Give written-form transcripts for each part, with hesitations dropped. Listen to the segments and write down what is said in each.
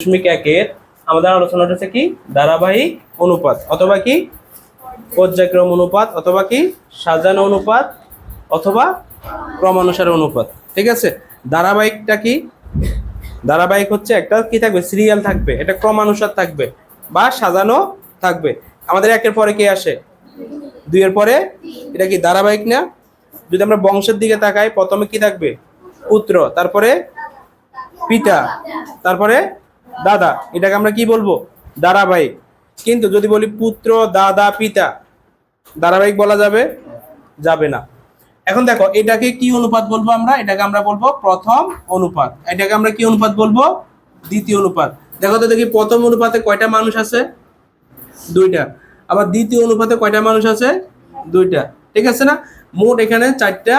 দশমিক 1-এর আমাদের আলোচনাটা হচ্ছে কি ধারাবাহিক অনুপাত অথবা কি পর্যায়ক্রম অনুপাত অথবা কি সাজানো অনুপাত অথবা ক্রমানুসারে অনুপাত। ঠিক আছে, ধারাবাহিকটা কি? ধারাবাহিক হচ্ছে একটা কি থাকবে, সিরিয়াল থাকবে, এটা ক্রমানুসার থাকবে বা সাজানো থাকবে। আমাদের 1-এর পরে কি আসে, 2-এর পরে, এটা কি ধারাবাহিক না? যদি আমরা বংশের দিকে তাকাই, প্রথমে কি থাকবে, পুত্র, তারপরে পিতা, তারপরে দাদা, এটাকে আমরা কি বলবো, ধারাবাহিক। কিন্তু যদি বলি পুত্র দাদা পিতা, ধারাবাহিক বলা যাবে? যাবে না। এখন দেখো এটাকে কি অনুপাত বলবো আমরা? এটাকে আমরা বলবো প্রথম অনুপাত। এটাকে আমরা কি অনুপাত বলবো? দ্বিতীয় অনুপাত। দেখো তো দেখি, প্রথম অনুপাতে কয়টা মানুষ আছে? 2টা। আবার দ্বিতীয় অনুপাতে কয়টা মানুষ আছে? 2টা। ঠিক আছে না? মোট এখানে 4টা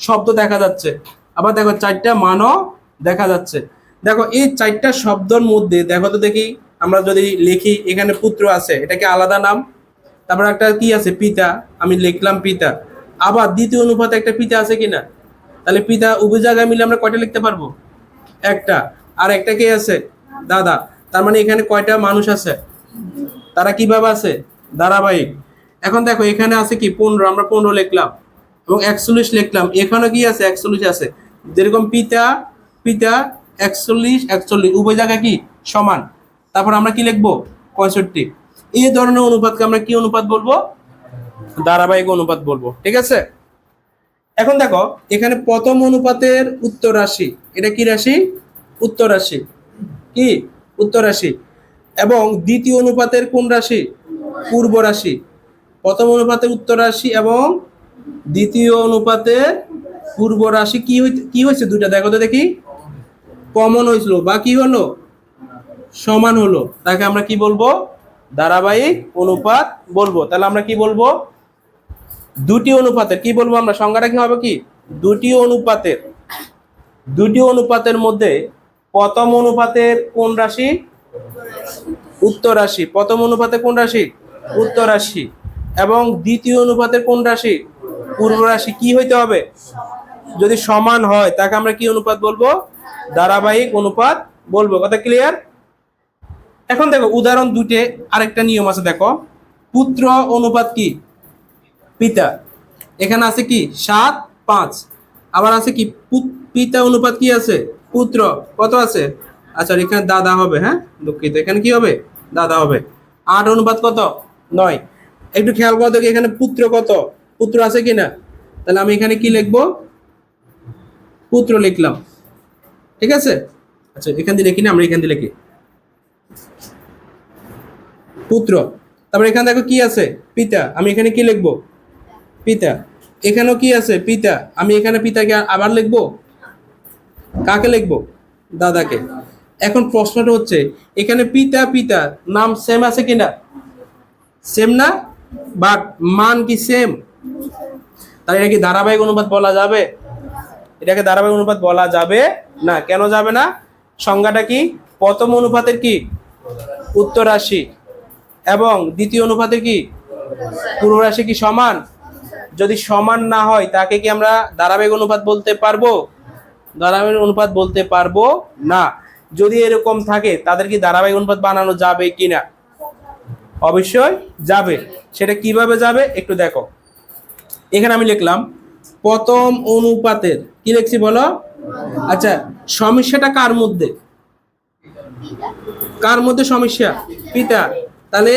শব্দ দেখা যাচ্ছে। আবার দেখো 4টা মানও দেখা যাচ্ছে। দেখো এই 4টা শব্দের মধ্যে দেখো তো দেখি, আমরা যদি লিখি এখানে পুত্র আছে, এটাকে আলাদা নাম। তারপর একটা কি আছে, পিতা, আমি লিখলাম পিতা। আবার দ্বিতীয় অনুপাতে একটা পিতা আছে কিনা? তাহলে পিতা উভয় জায়গায় মিলে আমরা কয়টা লিখতে পারবো? একটা। আর একটা কে আছে? দাদা। তার মানে এখানে কয়টা মানুষ আছে? তারা কিভাবে আছে? ধারাবাহিক। এখন দেখো এখানে আছে কি 15, আমরা 15 লিখলাম এবং 41 লিখলাম। এখানে কি আছে? 41 আছে। যেরকম পিতা পিতা 41 41 উভয় জায়গায় কি সমান। তারপর আমরা কি লিখবো? 65। এই ধরনের অনুপাতকে আমরা কি অনুপাত বলবো? ধারাবাহিক অনুপাত বলবো। ঠিক আছে, এখন দেখো এখানে প্রথম অনুপাতের উত্তর রাশি, এটা কি রাশি? উত্তর রাশি। কি? উত্তর রাশি। এবং দ্বিতীয় অনুপাতের কোন রাশি? পূর্ব রাশি। প্রথম অনুপাতের উত্তর রাশি এবং দ্বিতীয় অনুপাতের পূর্ব রাশি কি হয়েছে? দুইটা দেখো তো দেখি, কমন হয়েছিল বা কি হলো, সমান হলো। তাকে আমরা কি বলবো? ধারাবাহিক অনুপাত বলবো। তাহলে আমরা কি বলবো? দুটি অনুপাতের কি বলবো আমরা? সংজ্ঞাটা কি হবে? কি দুটি অনুপাতের মধ্যে প্রথম অনুপাতের কোন রাশি? উত্তর রাশি। প্রথম অনুপাতে কোন রাশি? উত্তর রাশি। এবং দ্বিতীয় অনুপাতের কোন রাশি? পূর্ব রাশি। কি হইতে হবে? যদি সমান হয় তাকে আমরা কি অনুপাত বলবো? ধারাবাহিক অনুপাত বলবো। কথা ক্লিয়ার? এখন দেখো উদাহরণ 2-তে আরেকটা নিয়ম আছে। দেখো পুত্র অনুপাত কি? পিতা। এখানে আছে কি 7 5। আবার আছে কি পিতা অনুপাত কি আছে? পুত্র। কত আছে? আচ্ছা এখানে দাদা হবে। হ্যাঁ দুঃখিত, এখানে কি হবে? দাদা হবে। 8 অনুপাত কত? 9। একটু খেয়াল করো দেখি এখানে পুত্র কত? পুত্র আছে কিনা? তাহলে আমি এখানে কি লিখবো? পুত্র লিখলাম। ঠিক আছে, আচ্ছা এখান দিয়ে লিখি না, আমরা এখান দিয়ে লিখি পুত্র। তারপর এখানে দেখো কি আছে? পিতা। আমি এখানে কি লিখবো? পিতা। এখানেও কি আছে? পিতা। আমি এখানে পিতাকে আবার লিখবো? কাকে লিখবো? দাদাকে। এখন প্রশ্নটা হচ্ছে এখানে পিতা পিতা নাম সেম আছে কিনা? সেম না, বাট মান কি সেম? তাহলে এটা কি ধারাবাহিক অনুপাত বলা যাবে? এটাকে ধারাবাহিক অনুপাত বলা যাবে না। কেন যাবে না? সংজ্ঞাটা কি? প্রথম অনুপাতের কি? উত্তর রাশি এবং দ্বিতীয় অনুপাতের কি? পূর্ব রাশি কি সমান? যদি সমান না হয় তাকে কি আমরা ধারাবাহিক অনুপাত বলতে পারবো? ধারাবাহিক অনুপাত বলতে পারবো না। যদি এরকম থাকে তাদের কি ধারাবাহিক অনুপাত বানানো যাবে কিনা? অবশ্যই যাবে। সেটা কিভাবে যাবে একটু দেখো। এখানে আমি লিখলাম প্রথম অনুপাতের, কি লিখছি বলো? আচ্ছা সমস্যাটা কার মধ্যে? কার মধ্যে সমস্যা? পিতা। তাহলে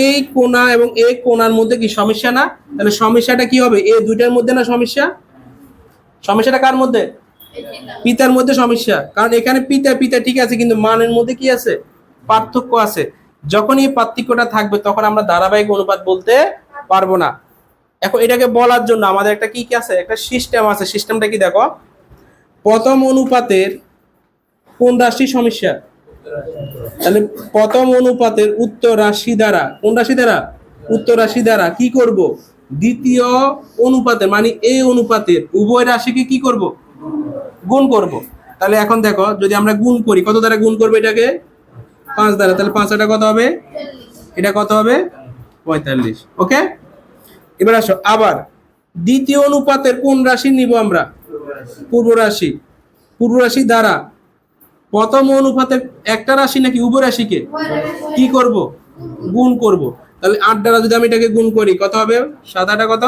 এই কোণা এবং এই কোণার মধ্যে কি সমস্যা না? তাহলে সমস্যাটা কি হবে? এই দুইটার মধ্যে না সমস্যা? সমস্যাটা কার মধ্যে? পিতার মধ্যে সমস্যা। কারণ এখানে পিতা পিতা ঠিক আছে, কিন্তু মানের মধ্যে কি আছে? পার্থক্য আছে। যখন এই পার্থক্যটা থাকবে তখন আমরা ধারাবাহিক অনুপাত বলতে পারবো না। এখন এটাকে বলার জন্য আমাদের একটা কি কি আছে? একটা সিস্টেম আছে। সিস্টেমটা কি দেখো, প্রথম অনুপাতের কোন রাশি সমস্যা? তাহলে প্রথম অনুপাতের উত্তর রাশি দ্বারা, কোন রাশি দ্বারা? উত্তর রাশি দ্বারা কি করব? দ্বিতীয় অনুপাতের মানে এই অনুপাতের উভয় রাশিকে কি করব? গুণ করব। তাহলে এখন দেখো যদি আমরা গুণ করি, কত দ্বারা গুণ করবো এটাকে? 5 দ্বারা। তাহলে 5 এটা কত হবে? এটা কত হবে? 45। ওকে, এবার আসো আবার দ্বিতীয় অনুপাতের কোন রাশি নিব আমরা? পূর্ব রাশি। পূর্ব রাশি দ্বারা প্রথম অনুপাতের একটা রাশি নাকি উভয় রাশিকে কি করব? গুণ করব। তাহলে 8 দ্বারা যদি আমি এটাকে গুণ করি কত হবে? 7 8 কত?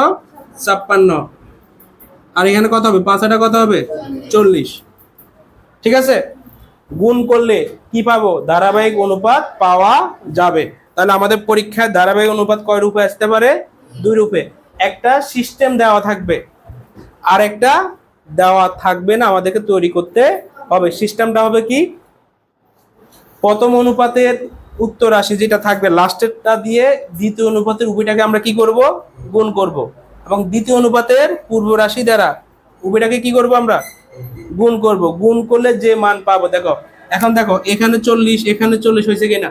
56। আর এখানে কত হবে? 5 8 কত হবে? 40। ঠিক আছে, গুণ করলে কি পাবো? ধারাবাহিক অনুপাত পাওয়া যাবে। তাহলে আমাদের পরীক্ষায় ধারাবাহিক অনুপাত কয় রূপে আসতে পারে? 2 রূপে। একটা সিস্টেম দেওয়া থাকবে, আর একটা দেওয়া থাকবে না, আমাদেরকে তৈরি করতে হবে। সিস্টেমটা হবে কি? প্রথম অনুপাতের উত্তর রাশি যেটা থাকবে লাস্টেরটা দিয়ে দ্বিতীয় অনুপাতের উভয়টাকে আমরা কি করব? গুণ করব। এবং দ্বিতীয় অনুপাতের পূর্ব রাশি দ্বারা উভয়টাকে কি করব? আমরা গুণ করব। গুণ করলে যে মান পাবো, দেখো এখন দেখো এখানে 40 এখানে 40 হয়েছে কিনা?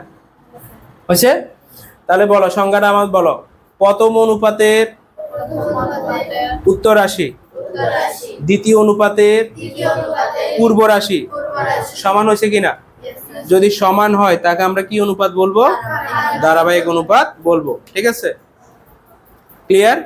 হয়েছে। তাহলে বলো সংজ্ঞাটা আমার বলো। প্রথম অনুপাতের উত্তর রাশি দ্বিতীয় অনুপাতের পূর্ব রাশি সমান হয়েছে কিনা? যদি সমান হয় তাকে আমরা কি অনুপাত বলবো? ধারাবাহিক অনুপাত বলবো। ঠিক আছে, ক্লিয়ার?